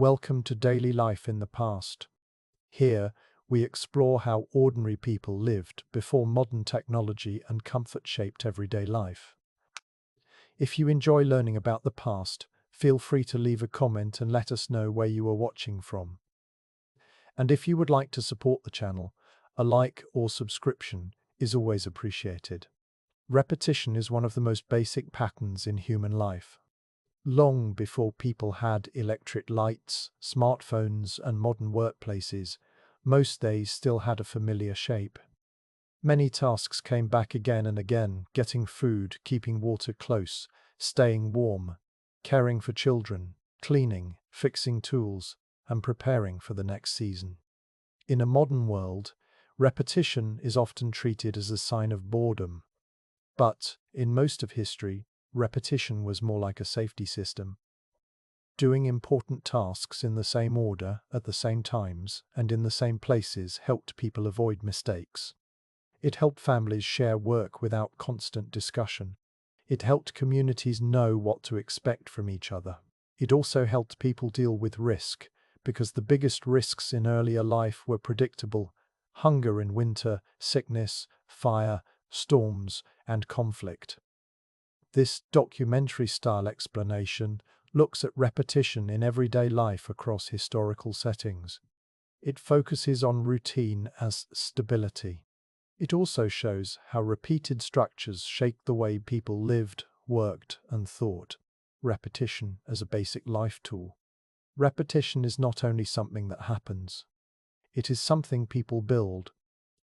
Welcome to Daily Life in the Past. Here, we explore how ordinary people lived before modern technology and comfort shaped everyday life. If you enjoy learning about the past, feel free to leave a comment and let us know where you are watching from. And if you would like to support the channel, a like or subscription is always appreciated. Repetition is one of the most basic patterns in human life. Long before people had electric lights, smartphones, and modern workplaces, most days still had a familiar shape. Many tasks came back again and again: getting food, keeping water close, staying warm, caring for children, cleaning, fixing tools, and preparing for the next season. In a modern world, repetition is often treated as a sign of boredom. But, in most of history, repetition was more like a safety system. Doing important tasks in the same order, at the same times, and in the same places helped people avoid mistakes. It helped families share work without constant discussion. It helped communities know what to expect from each other. It also helped people deal with risk, because the biggest risks in earlier life were predictable: hunger in winter, sickness, fire, storms, and conflict. This documentary-style explanation looks at repetition in everyday life across historical settings. It focuses on routine as stability. It also shows how repeated structures shaped the way people lived, worked, and thought. Repetition as a basic life tool. Repetition is not only something that happens. It is something people build.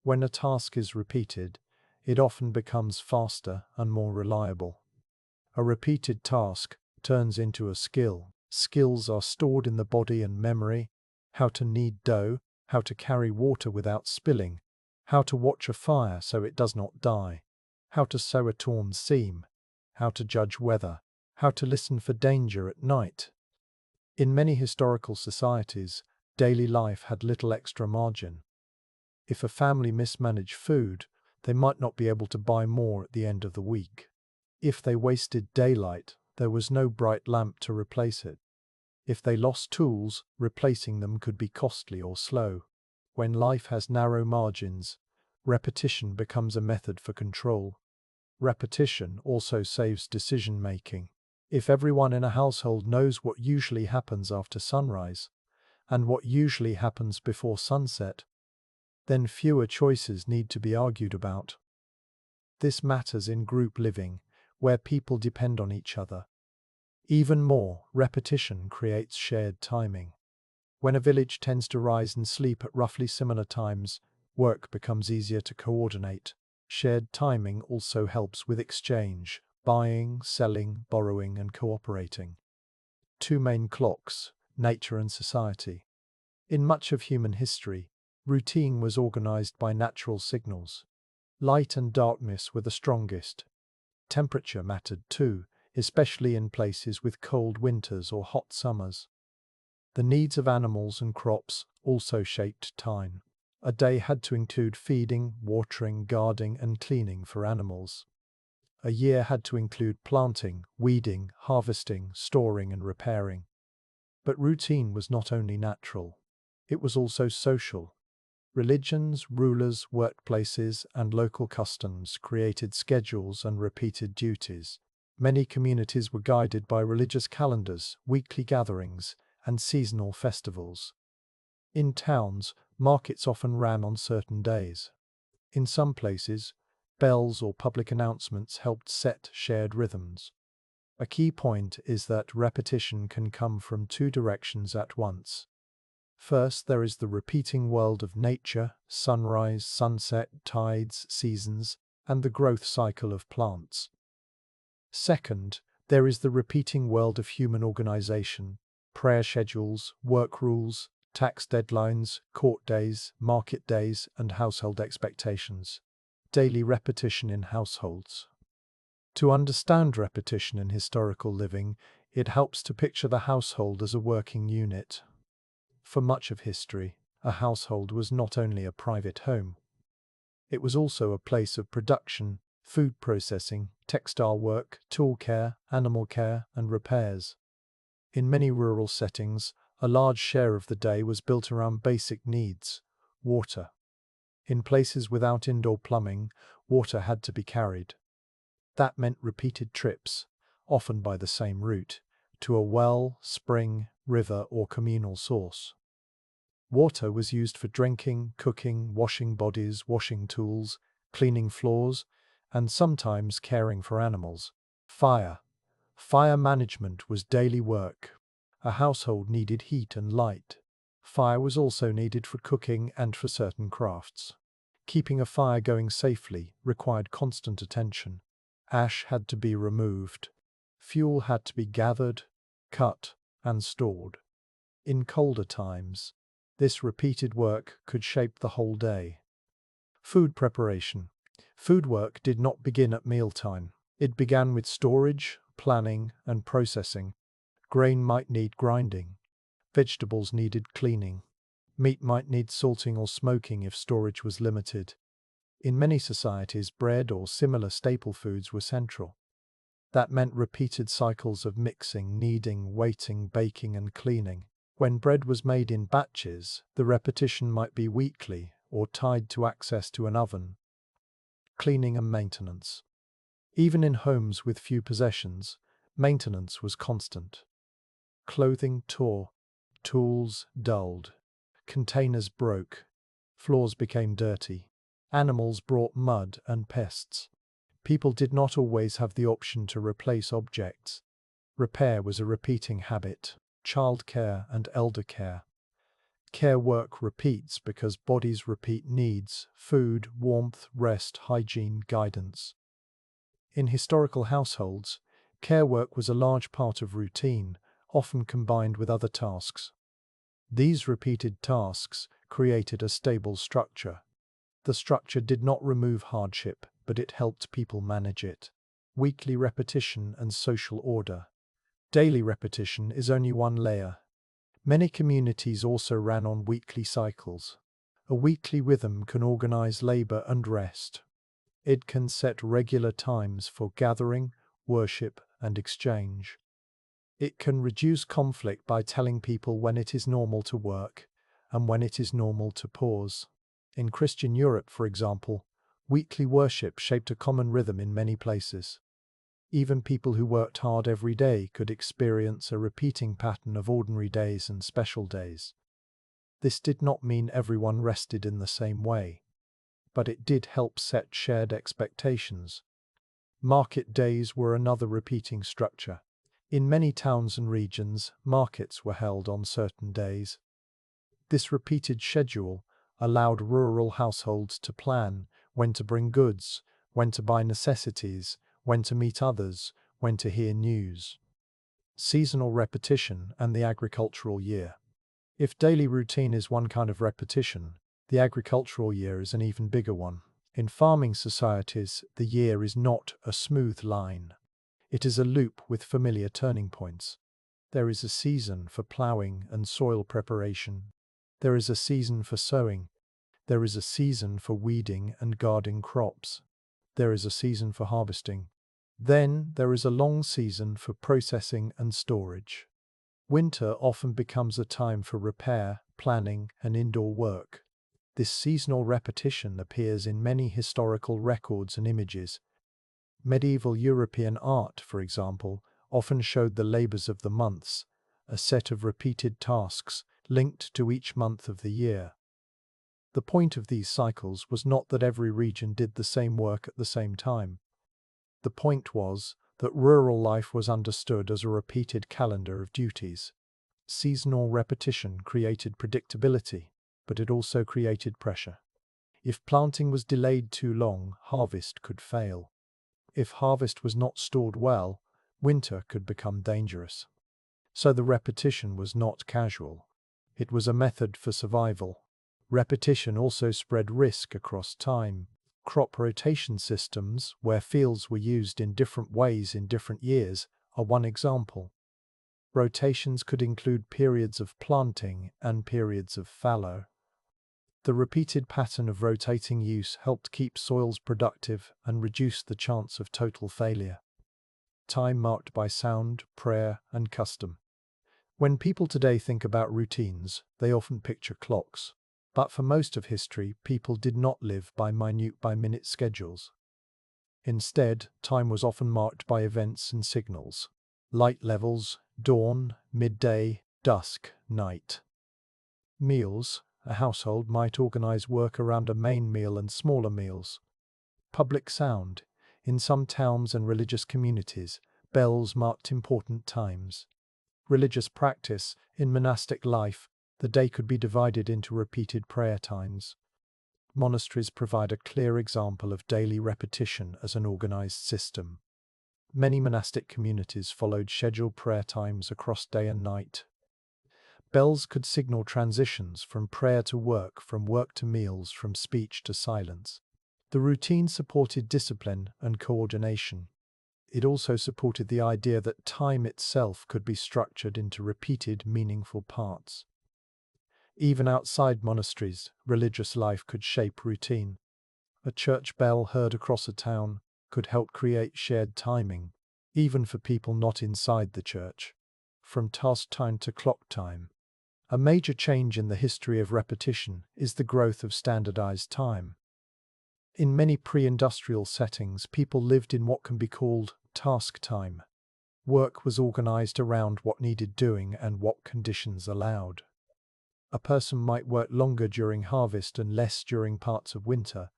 When a task is repeated, it often becomes faster and more reliable. A repeated task turns into a skill. Skills are stored in the body and memory: how to knead dough, how to carry water without spilling, how to watch a fire so it does not die, how to sew a torn seam, how to judge weather, how to listen for danger at night. In many historical societies, daily life had little extra margin. If a family mismanaged food, they might not be able to buy more at the end of the week. If they wasted daylight, there was no bright lamp to replace it. If they lost tools, replacing them could be costly or slow. When life has narrow margins, repetition becomes a method for control. Repetition also saves decision-making. If everyone in a household knows what usually happens after sunrise, and what usually happens before sunset, then fewer choices need to be argued about. This matters in group living, where people depend on each other. Even more, repetition creates shared timing. When a village tends to rise and sleep at roughly similar times, work becomes easier to coordinate. Shared timing also helps with exchange: buying, selling, borrowing, and cooperating. Two main clocks: nature and society. In much of human history, routine was organized by natural signals. Light and darkness were the strongest. Temperature mattered too, especially in places with cold winters or hot summers. The needs of animals and crops also shaped time. A day had to include feeding, watering, guarding, and cleaning for animals. A year had to include planting, weeding, harvesting, storing, and repairing. But routine was not only natural, it was also social. Religions, rulers, workplaces, and local customs created schedules and repeated duties. Many communities were guided by religious calendars, weekly gatherings, and seasonal festivals. In towns, markets often ran on certain days. In some places, bells or public announcements helped set shared rhythms. A key point is that repetition can come from two directions at once. First, there is the repeating world of nature: sunrise, sunset, tides, seasons, and the growth cycle of plants. Second, there is the repeating world of human organization: prayer schedules, work rules, tax deadlines, court days, market days, and household expectations. Daily repetition in households. To understand repetition in historical living, it helps to picture the household as a working unit. For much of history, a household was not only a private home. It was also a place of production: food processing, textile work, tool care, animal care, and repairs. In many rural settings, A large share of the day was built around basic needs: water. In places without indoor plumbing, water had to be carried. That meant repeated trips, often by the same route, to a well, spring, river, or communal source. Water was used for drinking, cooking, washing bodies, washing tools, cleaning floors, and sometimes caring for animals. Fire. Fire management was daily work. A household needed heat and light. Fire was also needed for cooking and for certain crafts. Keeping a fire going safely required constant attention. Ash had to be removed. Fuel had to be gathered, cut, and stored. In colder times, this repeated work could shape the whole day. Food preparation. Food work did not begin at mealtime. It began with storage, planning, and processing. Grain might need grinding. Vegetables needed cleaning. Meat might need salting or smoking if storage was limited. In many societies, bread or similar staple foods were central. That meant repeated cycles of mixing, kneading, waiting, baking, and cleaning. When bread was made in batches, the repetition might be weekly or tied to access to an oven. Cleaning and maintenance. Even in homes with few possessions, maintenance was constant. Clothing tore, tools dulled, containers broke, floors became dirty, animals brought mud and pests. People did not always have the option to replace objects. Repair was a repeating habit. Childcare and elder care. Care work repeats because bodies repeat needs: food, warmth, rest, hygiene, guidance. In historical households, care work was a large part of routine, often combined with other tasks. These repeated tasks created a stable structure. The structure did not remove hardship, but it helped people manage it. Weekly repetition and social order. Daily repetition is only one layer. Many communities also ran on weekly cycles. A weekly rhythm can organize labor and rest. It can set regular times for gathering, worship, and exchange. It can reduce conflict by telling people when it is normal to work and when it is normal to pause. In Christian Europe, for example, weekly worship shaped a common rhythm in many places. Even people who worked hard every day could experience a repeating pattern of ordinary days and special days. This did not mean everyone rested in the same way, but it did help set shared expectations. Market days were another repeating structure. In many towns and regions, markets were held on certain days. This repeated schedule allowed rural households to plan when to bring goods, when to buy necessities, when to meet others, when to hear news. Seasonal repetition and the agricultural year. If daily routine is one kind of repetition, the agricultural year is an even bigger one. In farming societies, the year is not a smooth line. It is a loop with familiar turning points. There is a season for ploughing and soil preparation. There is a season for sowing. There is a season for weeding and guarding crops. There is a season for harvesting. Then there is a long season for processing and storage. Winter often becomes a time for repair, planning, and indoor work. This seasonal repetition appears in many historical records and images. Medieval European art, for example, often showed the labors of the months, a set of repeated tasks linked to each month of the year. The point of these cycles was not that every region did the same work at the same time. The point was that rural life was understood as a repeated calendar of duties. Seasonal repetition created predictability, but it also created pressure. If planting was delayed too long, harvest could fail. If harvest was not stored well, winter could become dangerous. So the repetition was not casual. It was a method for survival. Repetition also spread risk across time. Crop rotation systems, where fields were used in different ways in different years, are one example. Rotations could include periods of planting and periods of fallow. The repeated pattern of rotating use helped keep soils productive and reduce the chance of total failure. Time marked by sound, prayer, and custom. When people today think about routines, they often picture clocks. But for most of history, people did not live by minute-by-minute schedules. Instead, time was often marked by events and signals. Light levels, dawn, midday, dusk, night. Meals. A household might organize work around a main meal and smaller meals. Public sound. In some towns and religious communities, bells marked important times. Religious practice. In monastic life, the day could be divided into repeated prayer times. Monasteries provide a clear example of daily repetition as an organized system. Many monastic communities followed scheduled prayer times across day and night. Bells could signal transitions from prayer to work, from work to meals, from speech to silence. The routine supported discipline and coordination. It also supported the idea that time itself could be structured into repeated, meaningful parts. Even outside monasteries, religious life could shape routine. A church bell heard across a town could help create shared timing, even for people not inside the church. From task time to clock time. A major change in the history of repetition is the growth of standardized time. In many pre-industrial settings, people lived in what can be called task time. Work was organized around what needed doing and what conditions allowed. A person might work longer during harvest and less during parts of winter.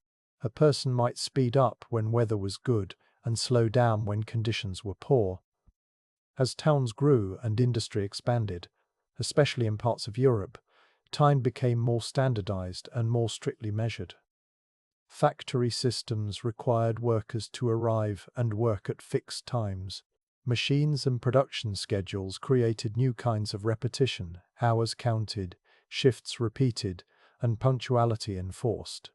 A person might speed up when weather was good and slow down when conditions were poor. As towns grew and industry expanded, especially in parts of Europe, time became more standardized and more strictly measured. Factory systems required workers to arrive and work at fixed times. Machines and production schedules created new kinds of repetition, hours counted, shifts repeated, and punctuality enforced.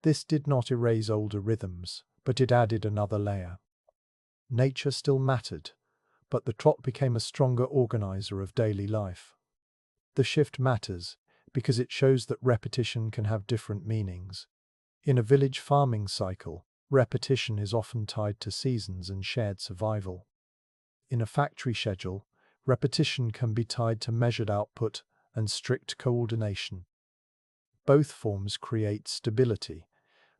This did not erase older rhythms, but it added another layer. Nature still mattered, but the clock became a stronger organizer of daily life. The shift matters because it shows that repetition can have different meanings. In a village farming cycle, repetition is often tied to seasons and shared survival. In a factory schedule, repetition can be tied to measured output and strict coordination. Both forms create stability,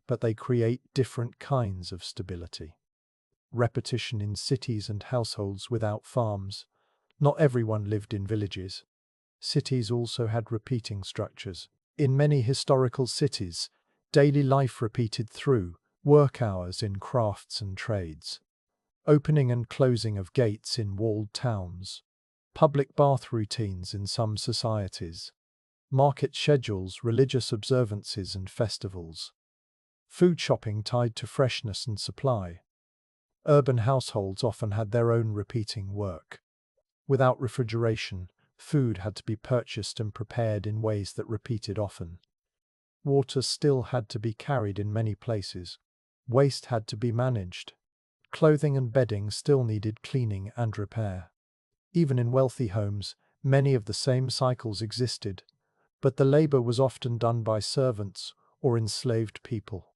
but they create different kinds of stability. Repetition in cities and households without farms. Not everyone lived in villages. Cities also had repeating structures. In many historical cities, daily life repeated through work hours in crafts and trades, opening and closing of gates in walled towns, public bath routines in some societies, market schedules, religious observances and festivals, food shopping tied to freshness and supply. Urban households often had their own repeating work. Without refrigeration, food had to be purchased and prepared in ways that repeated often. Water still had to be carried in many places. Waste had to be managed. Clothing and bedding still needed cleaning and repair. Even in wealthy homes, many of the same cycles existed, but the labor was often done by servants or enslaved people.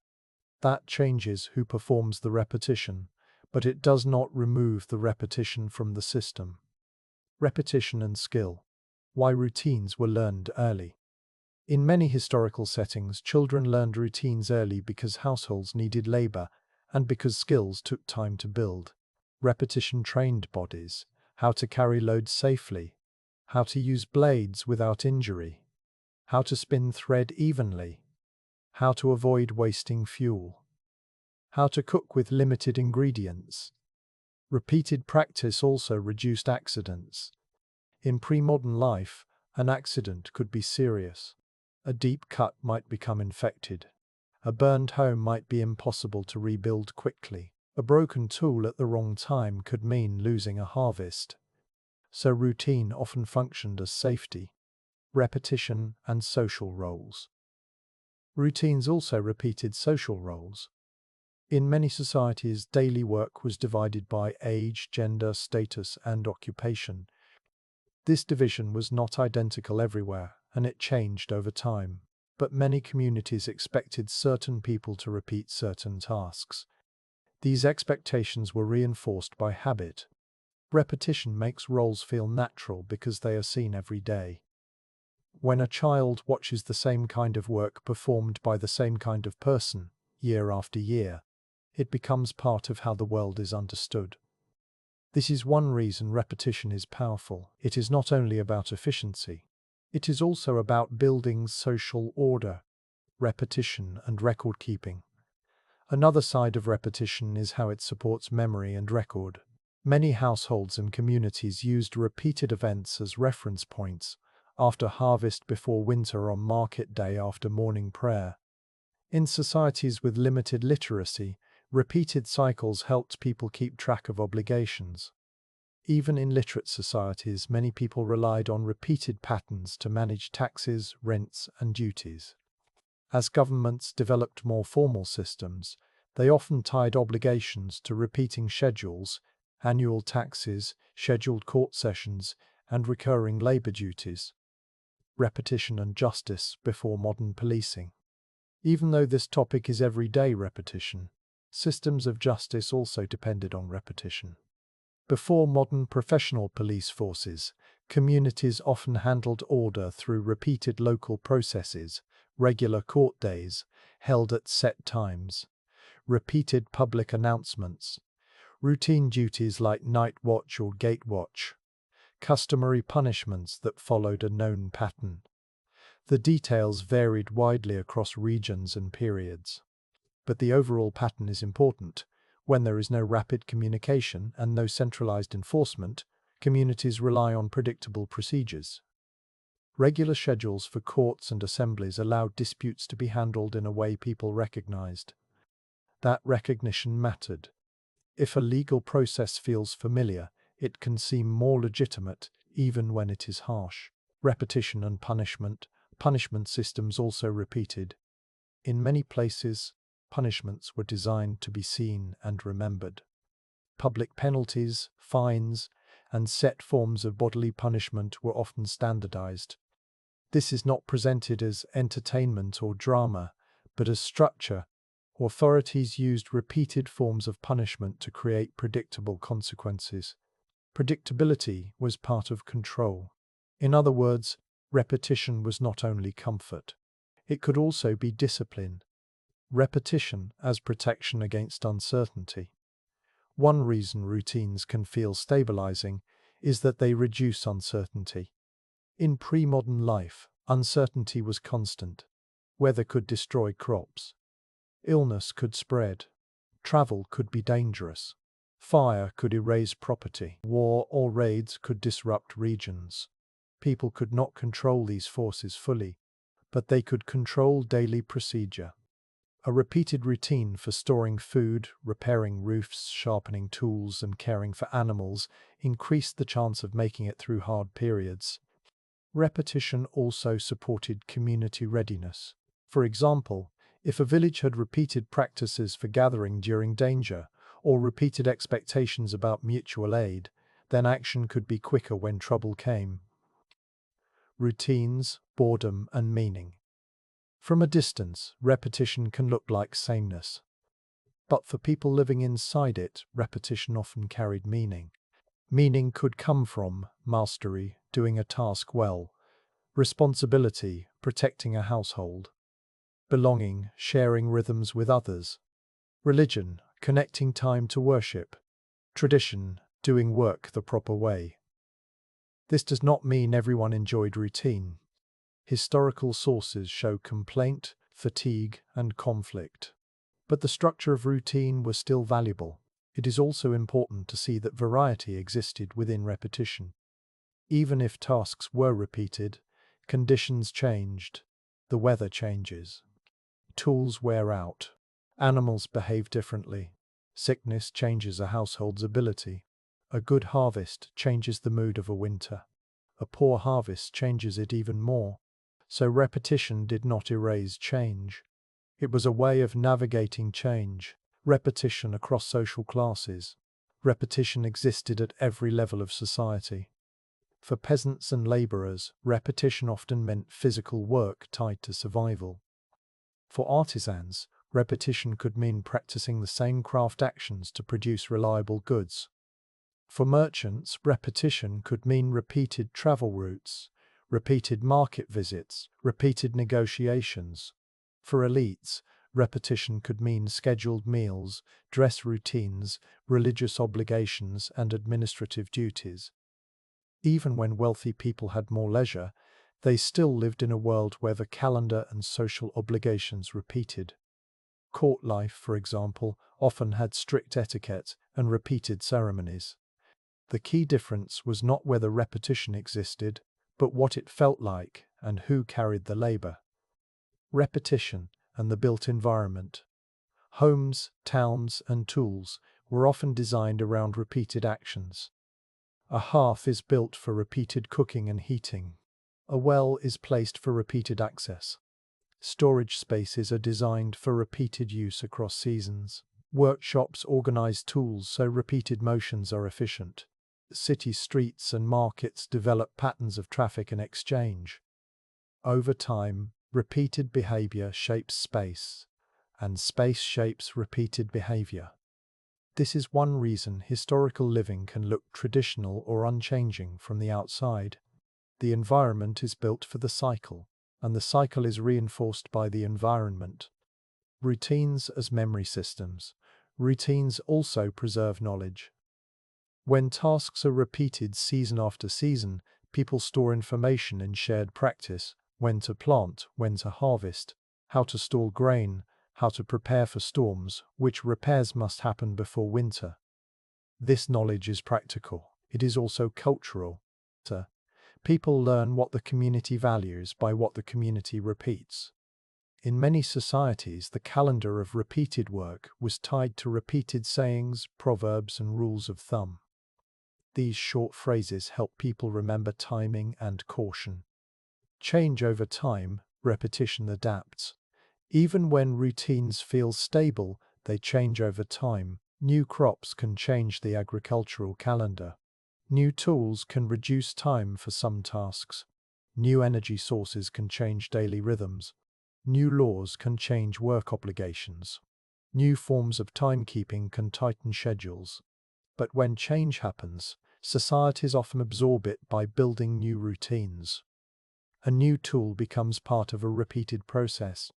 That changes who performs the repetition, but it does not remove the repetition from the system. Repetition and skill. Why routines were learned early. In many historical settings, children learned routines early because households needed labor and because skills took time to build. Repetition trained bodies, how to carry loads safely, how to use blades without injury, how to spin thread evenly, how to avoid wasting fuel, how to cook with limited ingredients. Repeated practice also reduced accidents. In pre-modern life, an accident could be serious. A deep cut might become infected. A burned home might be impossible to rebuild quickly. A broken tool at the wrong time could mean losing a harvest. So routine often functioned as safety. Repetition and social roles. Routines also repeated social roles. In many societies, daily work was divided by age, gender, status, and occupation. This division was not identical everywhere, and it changed over time. But many communities expected certain people to repeat certain tasks. These expectations were reinforced by habit. Repetition makes roles feel natural because they are seen every day. When a child watches the same kind of work performed by the same kind of person, year after year, it becomes part of how the world is understood. This is one reason repetition is powerful. It is not only about efficiency, it is also about building social order, repetition, and record keeping. Another side of repetition is how it supports memory and record. Many households and communities used repeated events as reference points, after harvest before winter, on market day after morning prayer. In societies with limited literacy, repeated cycles helped people keep track of obligations. Even in literate societies, many people relied on repeated patterns to manage taxes, rents, and duties. As governments developed more formal systems, they often tied obligations to repeating schedules, annual taxes, scheduled court sessions, and recurring labor duties. Repetition and justice before modern policing. Even though this topic is everyday repetition, systems of justice also depended on repetition. Before modern professional police forces, communities often handled order through repeated local processes, regular court days, held at set times, repeated public announcements, routine duties like night watch or gate watch, customary punishments that followed a known pattern. The details varied widely across regions and periods. But the overall pattern is important. When there is no rapid communication and no centralized enforcement, communities rely on predictable procedures. Regular schedules for courts and assemblies allowed disputes to be handled in a way people recognized. That recognition mattered. If a legal process feels familiar, it can seem more legitimate, even when it is harsh. Repetition and punishment. Punishment systems also repeated. In many places, punishments were designed to be seen and remembered. Public penalties, fines, and set forms of bodily punishment were often standardized. This is not presented as entertainment or drama, but as structure. Authorities used repeated forms of punishment to create predictable consequences. Predictability was part of control. In other words, repetition was not only comfort. It could also be discipline. Repetition as protection against uncertainty. One reason routines can feel stabilizing is that they reduce uncertainty. In pre-modern life, uncertainty was constant. Weather could destroy crops. Illness could spread. Travel could be dangerous. Fire could erase property. War or raids could disrupt regions. People could not control these forces fully, but they could control daily procedure. A repeated routine for storing food, repairing roofs, sharpening tools, and caring for animals increased the chance of making it through hard periods. Repetition also supported community readiness. For example, if a village had repeated practices for gathering during danger, or repeated expectations about mutual aid, then action could be quicker when trouble came. Routines, boredom, and meaning. From a distance, repetition can look like sameness. But for people living inside it, repetition often carried meaning. Meaning could come from mastery, doing a task well, responsibility, protecting a household, belonging, sharing rhythms with others, religion, connecting time to worship, tradition, doing work the proper way. This does not mean everyone enjoyed routine. Historical sources show complaint, fatigue, and conflict. But the structure of routine was still valuable. It is also important to see that variety existed within repetition. Even if tasks were repeated, conditions changed. The weather changes. Tools wear out. Animals behave differently. Sickness changes a household's ability. A good harvest changes the mood of a winter. A poor harvest changes it even more. So repetition did not erase change. It was a way of navigating change. Repetition across social classes. Repetition existed at every level of society. For peasants and laborers, repetition often meant physical work tied to survival. For artisans, repetition could mean practicing the same craft actions to produce reliable goods. For merchants, repetition could mean repeated travel routes, repeated market visits, repeated negotiations. For elites, repetition could mean scheduled meals, dress routines, religious obligations, and administrative duties. Even when wealthy people had more leisure, they still lived in a world where the calendar and social obligations repeated. Court life, for example, often had strict etiquette and repeated ceremonies. The key difference was not whether repetition existed, but what it felt like and who carried the labor. Repetition and the built environment. Homes, towns, and tools were often designed around repeated actions. A hearth is built for repeated cooking and heating. A well is placed for repeated access. Storage spaces are designed for repeated use across seasons. Workshops organize tools so repeated motions are efficient. City streets and markets develop patterns of traffic and exchange. Over time, repeated behavior shapes space, and space shapes repeated behavior. This is one reason historical living can look traditional or unchanging from the outside. The environment is built for the cycle, and the cycle is reinforced by the environment. Routines as memory systems. Routines also preserve knowledge. When tasks are repeated season after season, people store information in shared practice: when to plant, when to harvest, how to store grain, how to prepare for storms, which repairs must happen before winter. This knowledge is practical. It is also cultural. People learn what the community values by what the community repeats. In many societies, the calendar of repeated work was tied to repeated sayings, proverbs, and rules of thumb. These short phrases help people remember timing and caution. Change over time, repetition adapts. Even when routines feel stable, they change over time. New crops can change the agricultural calendar. New tools can reduce time for some tasks. New energy sources can change daily rhythms. New laws can change work obligations. New forms of timekeeping can tighten schedules. But when change happens, societies often absorb it by building new routines. A new tool becomes part of a repeated process.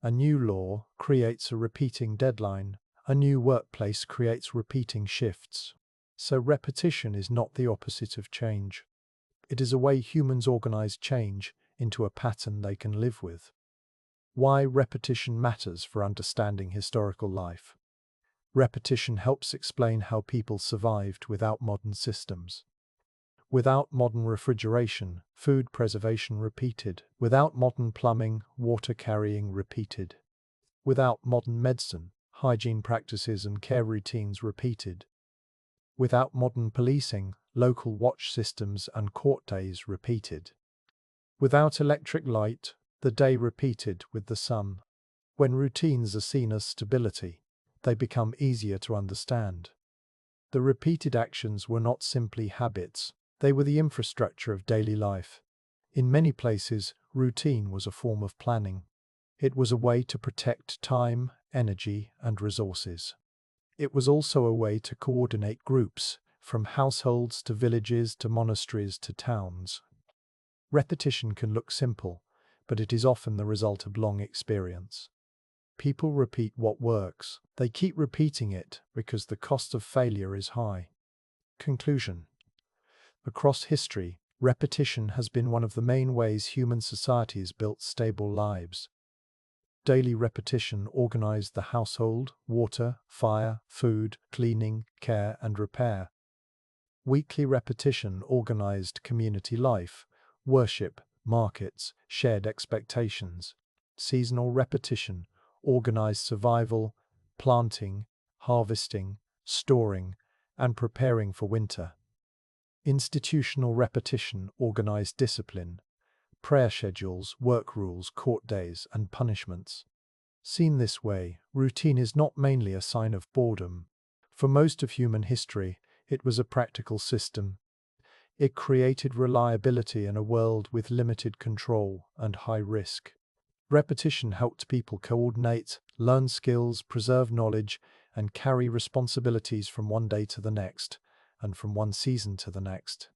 A new law creates a repeating deadline. A new workplace creates repeating shifts. So repetition is not the opposite of change. It is a way humans organize change into a pattern they can live with. Why repetition matters for understanding historical life. Repetition helps explain how people survived without modern systems. Without modern refrigeration, food preservation repeated. Without modern plumbing, water carrying repeated. Without modern medicine, hygiene practices and care routines repeated. Without modern policing, local watch systems and court days repeated. Without electric light, the day repeated with the sun. When routines are seen as stability, they become easier to understand. The repeated actions were not simply habits, they were the infrastructure of daily life. In many places, routine was a form of planning. It was a way to protect time, energy, and resources. It was also a way to coordinate groups, from households to villages to monasteries to towns. Repetition can look simple, but it is often the result of long experience. People repeat what works. They keep repeating it because the cost of failure is high. Conclusion. Across history, repetition has been one of the main ways human societies built stable lives. Daily repetition organized the household, water, fire, food, cleaning, care, and repair. Weekly repetition organized community life, worship, markets, shared expectations. Seasonal repetition organized survival, planting, harvesting, storing, and preparing for winter. Institutional repetition organized discipline, prayer schedules, work rules, court days, and punishments. Seen this way, routine is not mainly a sign of boredom. For most of human history, it was a practical system. It created reliability in a world with limited control and high risk. Repetition helped people coordinate, learn skills, preserve knowledge, and carry responsibilities from one day to the next, and from one season to the next.